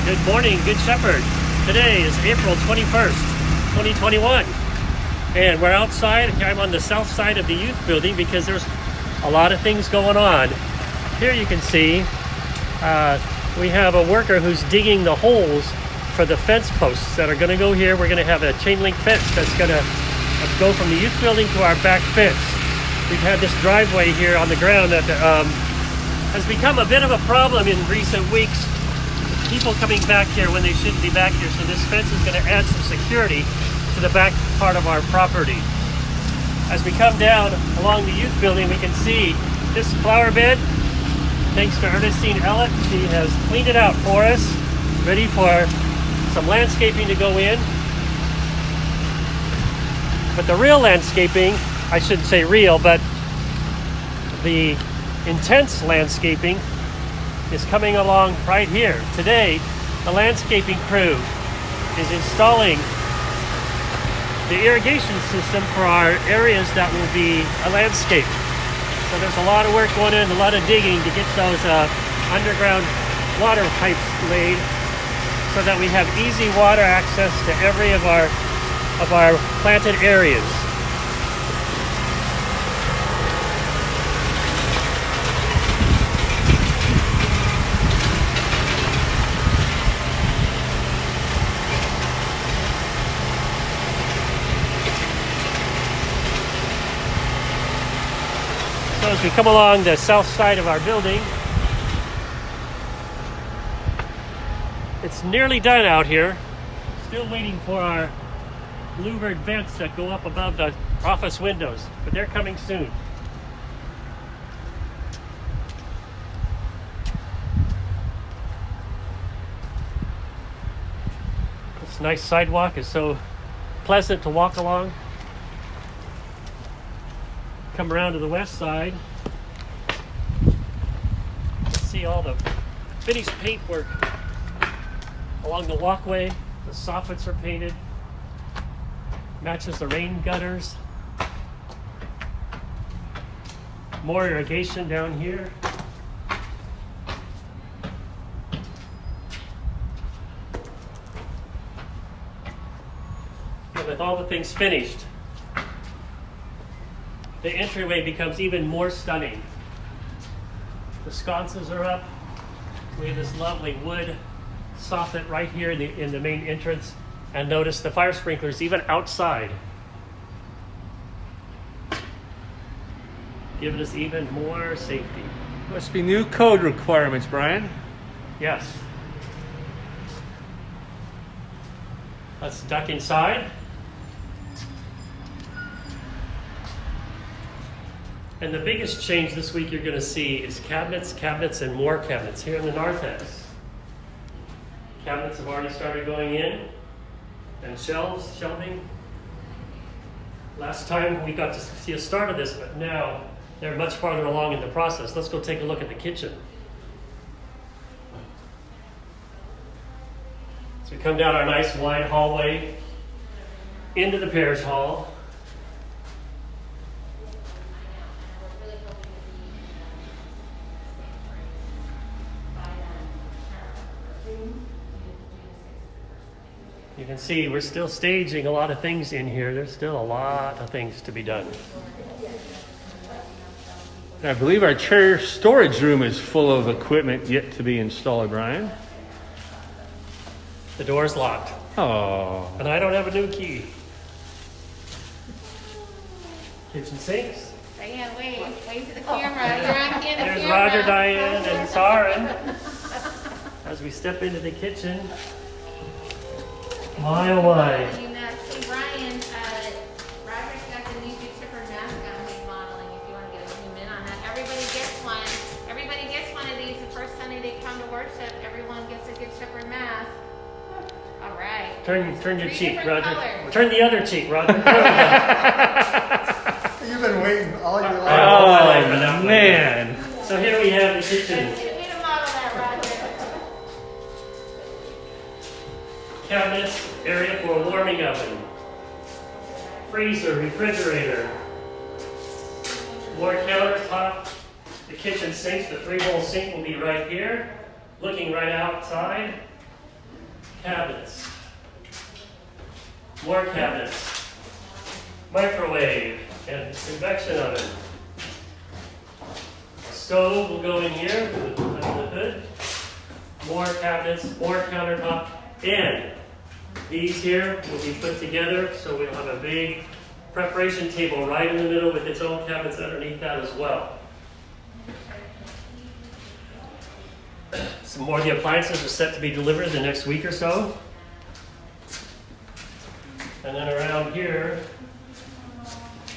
Good morning, Good Shepherd. Today is April 21st, 2021. And we're outside. I'm on the south side of the youth building because there's a lot of things going on. Here you can see we have a worker who's digging the holes for the fence posts that are going to go here. We're going to have a chain link fence that's going to go from the youth building to our back fence. We've had this driveway here on the ground that has become a bit of a problem in recent weeks. People coming back here when they shouldn't be back here, so this fence is going to add some security to the back part of our property. As we come down along the youth building, we can see this flower bed. Thanks to Ernestine Ellett, she has cleaned it out for us, ready for some landscaping to go in. But the real landscaping, I shouldn't say real, but the intense landscaping is coming along right here. Today, the landscaping crew is installing the irrigation system for our areas that will be a landscape. So there's a lot of work going in, a lot of digging to get those underground water pipes laid so that we have easy water access to every of our planted areas. So as we come along the south side of our building, it's nearly done out here. Still waiting for our louvered vents that go up above the office windows, but they're coming soon. This nice sidewalk is so pleasant to walk along. Come around to the west side. See all the finished paintwork along the walkway. The soffits are painted. Matches the rain gutters. More irrigation down here. And with all the things finished, the entryway becomes even more stunning. The sconces are up. We have this lovely wood soffit right here in the main entrance. And notice the fire sprinklers even outside, giving us even more safety. Must be new code requirements, Brian. Yes. Let's duck inside. And the biggest change this week you're going to see is cabinets, and more cabinets here in the north end. Cabinets have already started going in, and shelving. Last time we got to see a start of this, but now they're much farther along in the process. Let's go take a look at the kitchen. So we come down our nice wide hallway into the parish hall. You can see we're still staging a lot of things in here. There's still a lot of things to be done. I believe our chair storage room is full of equipment yet to be installed, Brian. The door's locked. Oh. And I don't have a new key. Kitchen sinks. Diane, wave to the camera. You're on the There's camera. Roger, Diane, and Saren. As we step into the kitchen. My oh my. See, Brian, Roger's got the new Good Shepherd mask on he's modeling if you want to get a zoom in on that. Everybody gets one. Everybody gets one of these the first Sunday they come to worship. Everyone gets a Good Shepherd mask. All right. Turn your cheek, Roger. Colors. Turn the other cheek, Roger. You've been waiting all your life. All my life for that one. Man. So here we have the kitchen. Way to model that, Roger. Cabinets, area for a warming oven. Freezer, refrigerator. More countertop. The kitchen sinks, the 3-bowl sink will be right here, looking right outside. cabinets. More cabinets. Microwave and convection oven. Stove will go in here under the hood. More cabinets, more countertop, and these here will be put together so we'll have a big preparation table right in the middle with its own cabinets underneath that as well. Some more of the appliances are set to be delivered the next week or so. And then around here,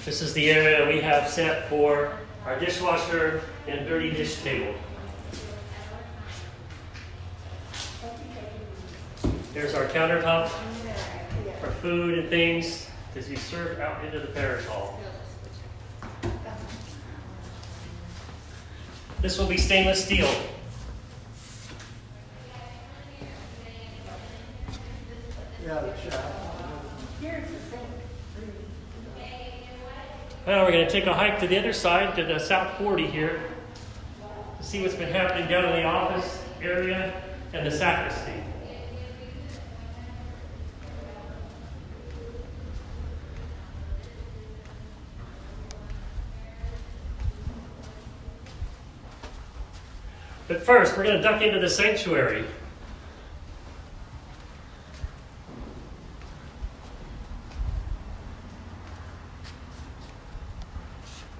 this is the area we have set for our dishwasher and dirty dish table. Here's our countertop for food and things to be served out into the parish hall. This will be stainless steel. Yeah, the shaft. Well, we're going to take a hike to the other side, to the South 40 here, to see what's been happening down in the office area and the sacristy. But first, we're going to duck into the sanctuary.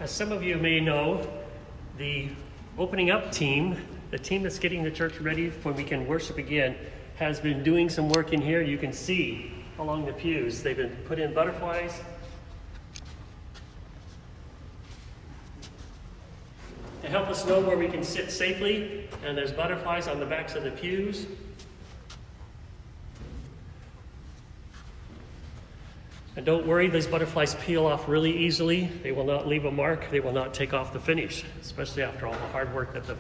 As some of you may know, the opening up team, the team that's getting the church ready for when we can worship again, has been doing some work in here. You can see along the pews. They've been put in butterflies. To help us know where we can sit safely, and there's butterflies on the backs of the pews. And don't worry, these butterflies peel off really easily. They will not leave a mark. They will not take off the finish, especially after all the hard work that the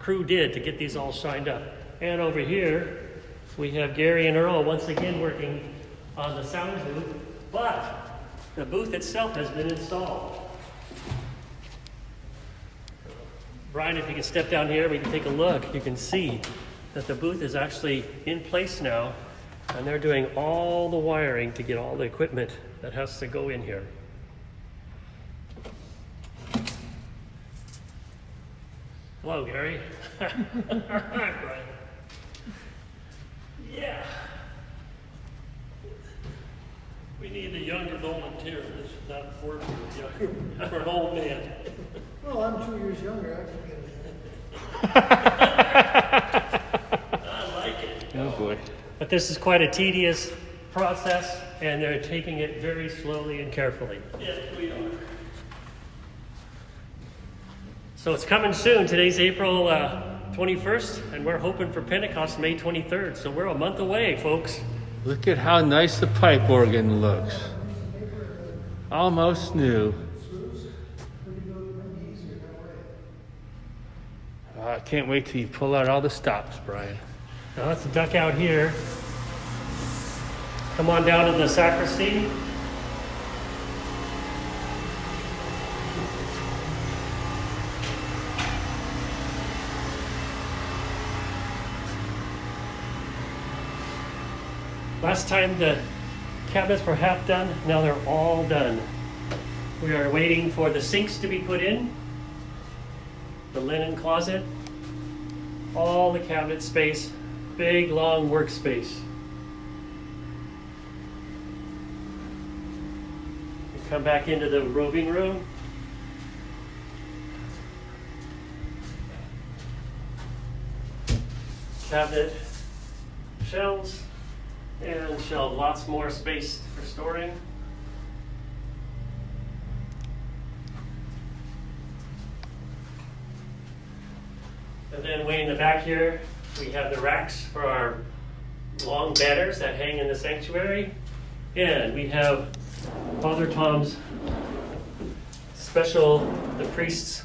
crew did to get these all shined up. And over here, we have Gary and Earl once again working on the sound booth, but the booth itself has been installed. Brian, if you can step down here, we can take a look. You can see that the booth is actually in place now, and they're doing all the wiring to get all the equipment that has to go in here. Hello, Gary. All right, Brian. Yeah. We need a younger volunteer. This is not for younger, for an old man. Well, I'm 2 years younger. I can get it. I like it. Oh boy. But this is quite a tedious process, and they're taking it very slowly and carefully. Yes, we are. So it's coming soon. Today's April 21st, and we're hoping for Pentecost May 23rd. So we're a month away, folks. Look at how nice the pipe organ looks. Almost new. I can't wait till you pull out all the stops, Brian. Now let's duck out here. Come on down to the sacristy. Last time the cabinets were half done, now they're all done. We are waiting for the sinks to be put in, the linen closet, all the cabinet space, big long workspace. We come back into the robing room. Cabinet shelves. And shelve lots more space for storing. And then way in the back here, we have the racks for our long banners that hang in the sanctuary. And we have Father Tom's the priest's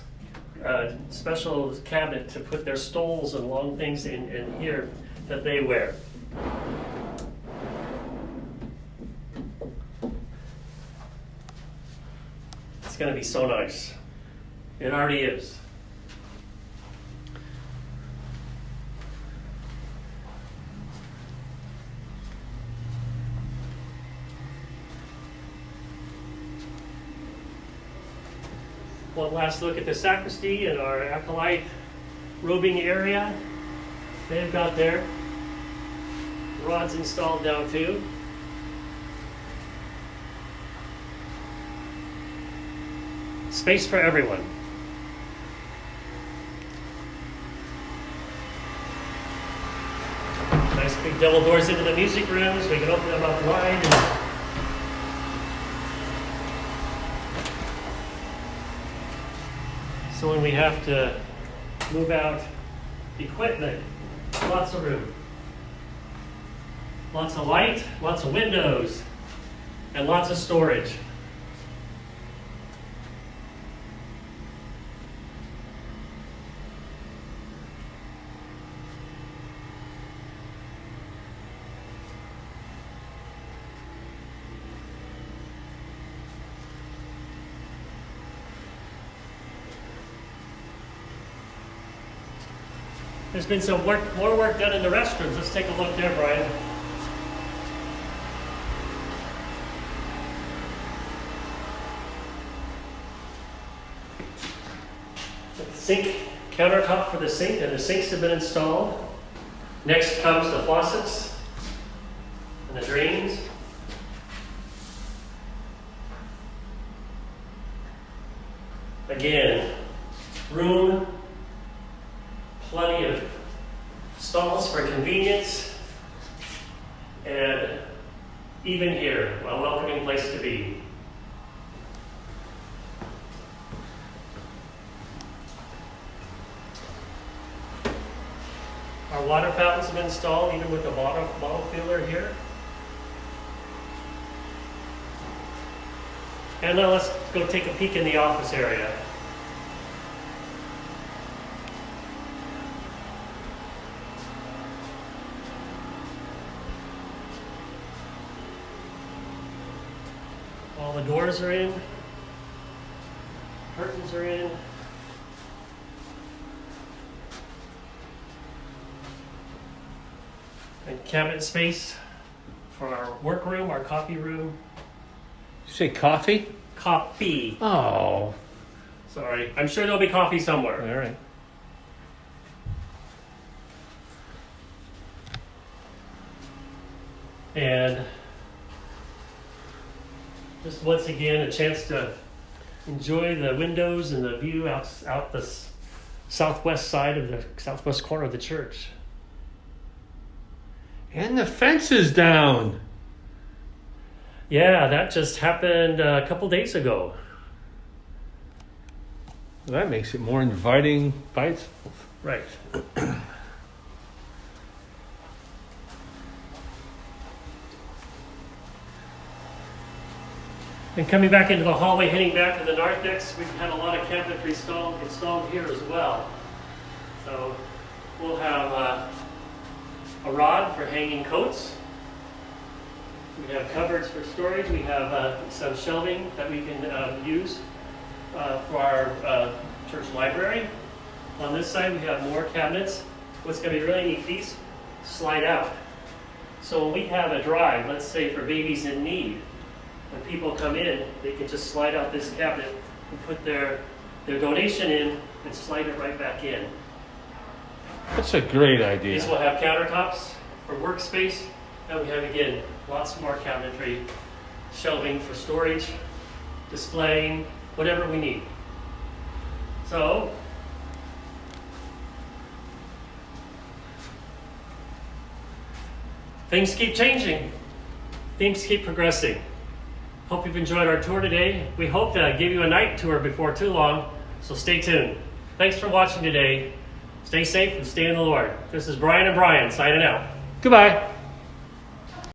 special cabinet to put their stoles and long things in here that they wear. It's going to be so nice. It already is. one last look at the sacristy and our acolyte robing area. They've got their rods installed now too. Space for everyone. Nice big double doors into the music room, so we can open them up wide. So when we have to move out equipment, lots of room. Lots of light, lots of windows, and lots of storage. There's been some more work done in the restrooms. Let's take a look there, Brian. The sink countertop for the sink, and the sinks have been installed. Next comes the faucets and the drains. Again, room. Plenty of stalls for convenience, and even here, a welcoming place to be. Our water fountains have been installed, even with the bottle filler here. And now let's go take a peek in the office area. All the doors are in, curtains are in. And cabinet space for our workroom, our coffee room. Did you say coffee? Coffee. Oh. Sorry. I'm sure there'll be coffee somewhere. All right. And just once again, a chance to enjoy the windows and the view out the southwest side of the southwest corner of the church. And the fence is down. Yeah, that just happened a couple days ago. Well, that makes it more inviting by itself. Right. And coming back into the hallway, heading back to the narthex, we've had a lot of cabinetry installed here as well. So we'll have a rod for hanging coats. We have cupboards for storage. We have some shelving that we can use for our church library. On this side, we have more cabinets. What's going to be really neat, these slide out. So when we have a drive, let's say for babies in need, when people come in, they can just slide out this cabinet and put their donation in and slide it right back in. That's a great idea. These will have countertops for workspace, and we have, again, lots more cabinetry, shelving for storage, displaying, whatever we need. So, things keep changing. Things keep progressing. Hope you've enjoyed our tour today. We hope to give you a night tour before too long, so stay tuned. Thanks for watching today. Stay safe and stay in the Lord. This is Brian and Brian signing out. Goodbye.